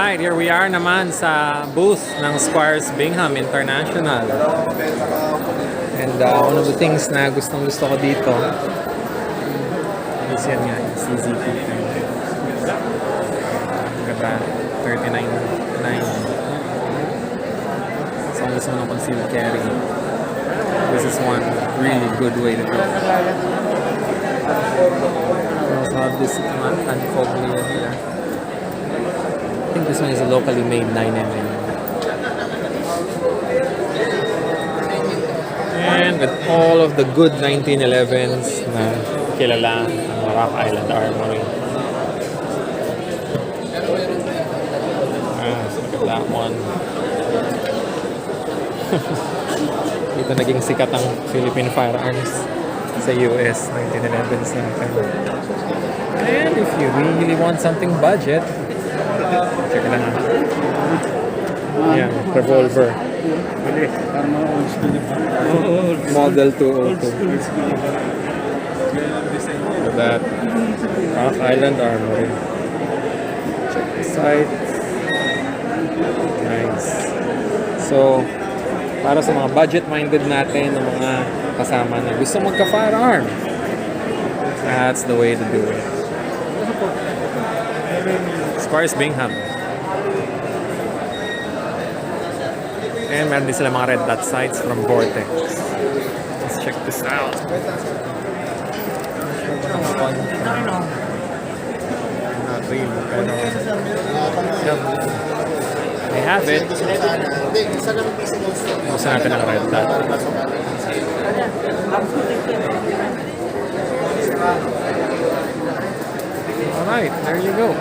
Alright, here we are naman sa booth ng Squires Bingham International. And one of the things na gustong-gusto ko dito is yan nga, yung CZP. Ganda, 39.9. So, kung gusto mo ng concealed carry, this is one really good way to do it. We also have this anti-fog layer here. I think this one is a locally made 9mm. And with all of the good 1911s na kilala ang Rock Island Armory. Look at that one. Dito naging sikat ang Philippine firearms sa US 1911s natin. And if you really want something budget, check it out. Yeah, revolver. Model 202. Look at that. Rock Island Armory. Check the site. Nice. So, para sa mga budget-minded natin, ng mga kasama na gusto magka-firearm, that's the way to do it. Squires Bingham. And meron din sila mga red dot sights from Vortex. Let's check this out. Not really, pero yep. They have it. Gusto natin ang red dot. Alright, there you go.